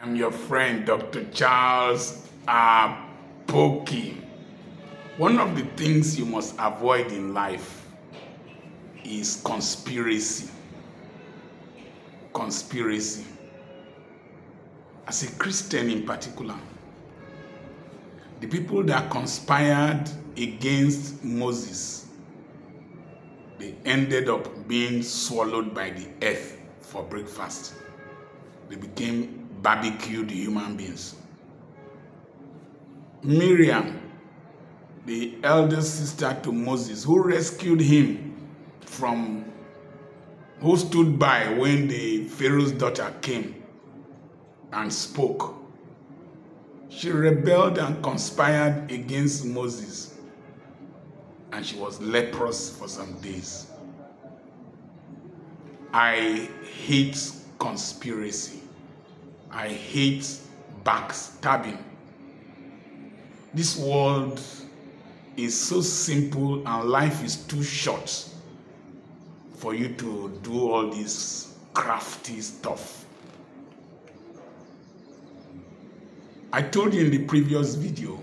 I'm your friend, Dr. Charles Apoki. One of the things you must avoid in life is conspiracy. Conspiracy. As a Christian in particular, the people that conspired against Moses, they ended up being swallowed by the earth for breakfast. They became barbecued human beings. Miriam, the eldest sister to Moses, who rescued him who stood by when the Pharaoh's daughter came and spoke. She rebelled and conspired against Moses, and she was leprous for some days. I hate conspiracy. I hate backstabbing. This world is so simple and life is too short for you to do all this crafty stuff. I told you in the previous video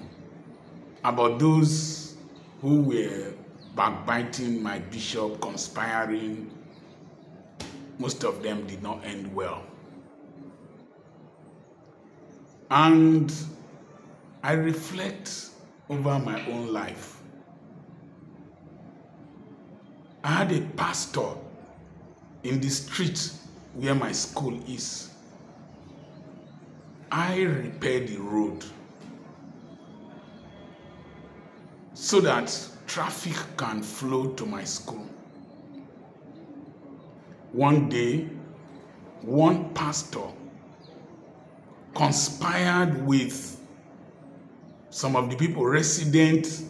about those who were backbiting my bishop, conspiring. Most of them did not end well. And I reflect over my own life. I had a pastor in the street where my school is. I repaired the road so that traffic can flow to my school. One day, one pastor conspired with some of the people resident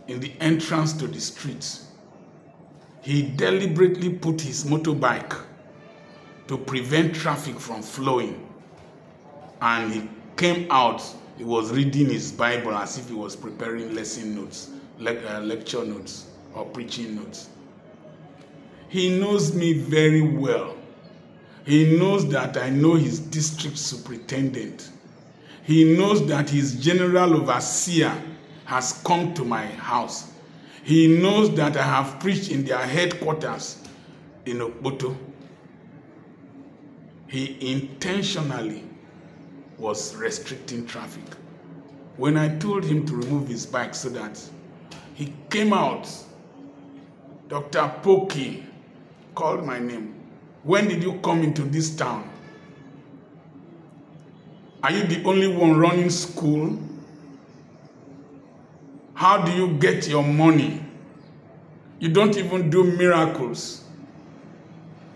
in the entrance to the street. He deliberately put his motorbike to prevent traffic from flowing. And he came out, he was reading his Bible as if he was preparing lesson notes, lecture notes, or preaching notes. He knows me very well. He knows that I know his district superintendent. He knows that his general overseer has come to my house. He knows that I have preached in their headquarters in Okpoto. He intentionally was restricting traffic. When I told him to remove his bike so that he came out, Dr. Poki called my name. When did you come into this town? Are you the only one running school? How do you get your money? You don't even do miracles.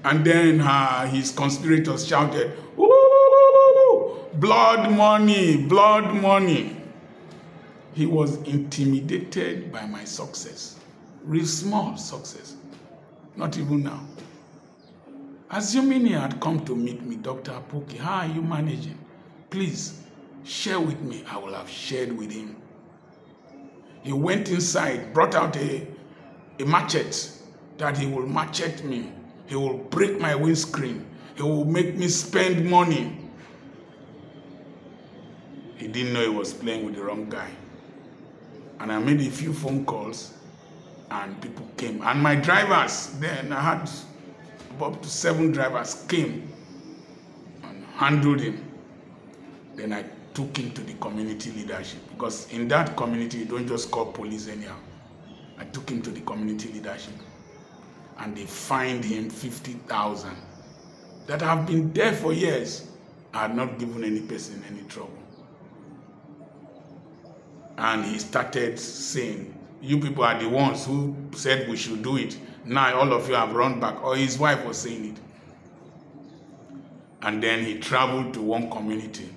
And then his conspirators shouted, "Ooh, blood money, blood money." He was intimidated by my success. Real small success. Not even now. Assuming he had come to meet me, Dr. Apoki, how are you managing? Please, share with me. I will have shared with him. He went inside, brought out a machete that he will machete me. He will break my windscreen. He will make me spend money. He didn't know he was playing with the wrong guy. And I made a few phone calls and people came. And my drivers, then I had up to 7 drivers came and handled him. Then I took him to the community leadership, because in that community you don't just call police anyhow. I took him to the community leadership and they fined him 50,000 that have been there for years. I had not given any person any trouble. And he started saying, "You people are the ones who said we should do it. Now all of you have run back." Or his wife was saying it. And then he traveled to one community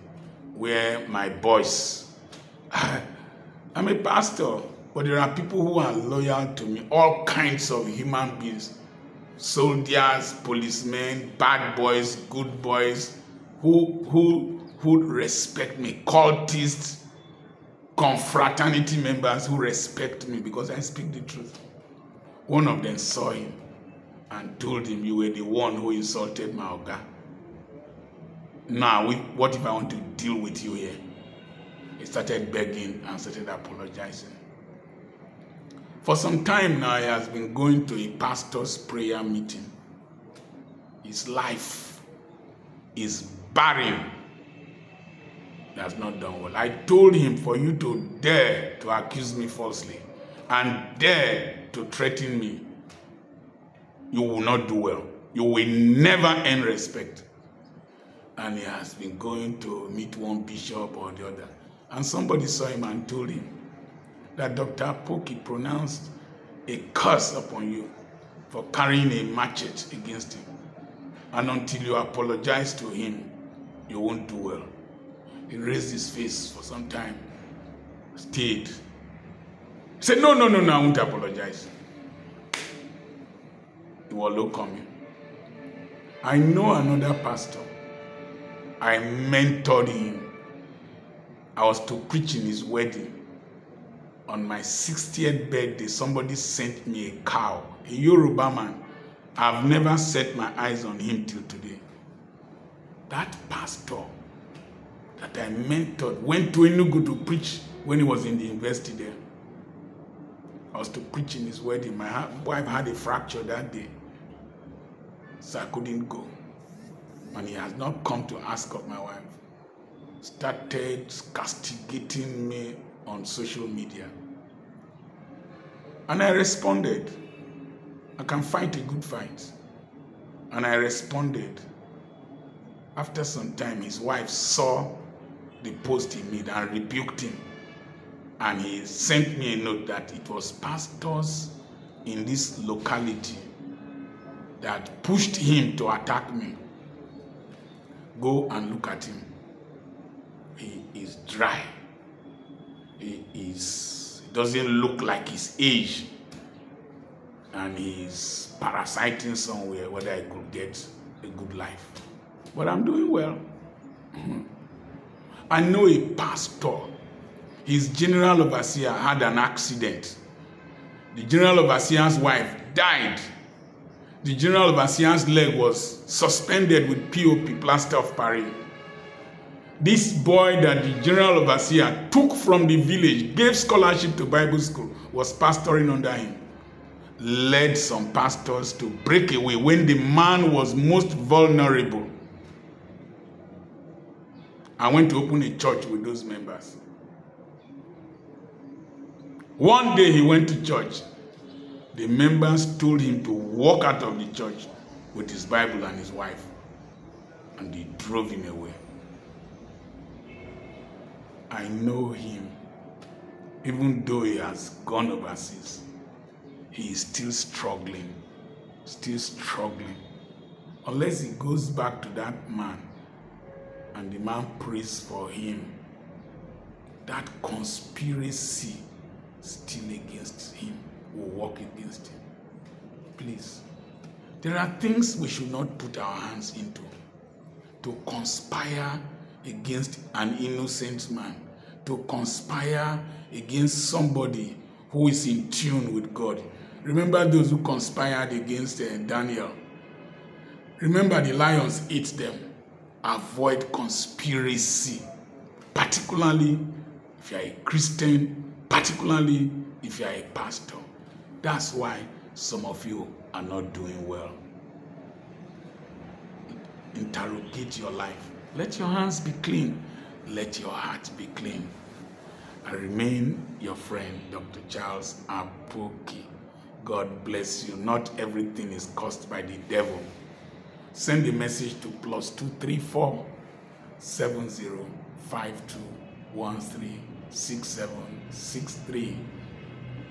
where my boys, I'm a pastor, but there are people who are loyal to me, all kinds of human beings, soldiers, policemen, bad boys, good boys, who respect me, cultists, confraternity members who respect me because I speak the truth. One of them saw him and told him, "You were the one who insulted my Oga." Now, what if I want to deal with you here? He started begging and started apologizing. For some time now, he has been going to a pastor's prayer meeting. His life is barren. He has not done well. I told him, for you to dare to accuse me falsely and dare to threaten me, you will not do well. You will never earn respect. And he has been going to meet one bishop or the other. And somebody saw him and told him that Dr. Apoki pronounced a curse upon you for carrying a machete against him. And until you apologize to him, you won't do well. He raised his face for some time, stayed. He said, no, I won't apologize. He was low coming. I know another pastor. I mentored him. I was to preach in his wedding. On my 60th birthday, somebody sent me a cow, a Yoruba man. I've never set my eyes on him till today. That pastor that I mentored went to Enugu to preach when he was in the university there. I was to preach in his wedding. My wife had a fracture that day, so I couldn't go. And he has not come to ask of my wife. Started castigating me on social media. And I responded. I can fight a good fight. And I responded. After some time, his wife saw the post he made and rebuked him. And he sent me a note that it was pastors in this locality that pushed him to attack me. Go and look at him. He is dry. He doesn't look like his age. And he's parasiting somewhere whether I could get a good life. But I'm doing well. I know a pastor. His general overseer had an accident. The general overseer's wife died. The general overseer's leg was suspended with POP, plaster of Paris. This boy that the general overseer took from the village, gave scholarship to Bible school, was pastoring under him. Led some pastors to break away when the man was most vulnerable. I went to open a church with those members. One day he went to church. The members told him to walk out of the church with his Bible and his wife. And they drove him away. I know him. Even though he has gone overseas, he is still struggling. Still struggling. Unless he goes back to that man and the man prays for him, that conspiracy still against him will work against him. Please. There are things we should not put our hands into. To conspire against an innocent man. To conspire against somebody who is in tune with God. Remember those who conspired against Daniel. Remember the lions ate them. Avoid conspiracy. Particularly if you are a Christian. Particularly if you are a pastor. That's why some of you are not doing well. Interrogate your life. Let your hands be clean. Let your heart be clean. I remain your friend, Dr. Charles Apoki. God bless you. Not everything is caused by the devil. Send a message to +234 705213 6763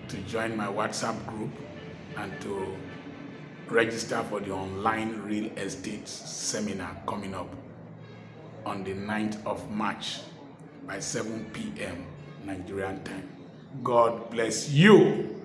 to join my WhatsApp group and to register for the online real estate seminar coming up on the 9th of March by 7 p.m. Nigerian time. God bless you.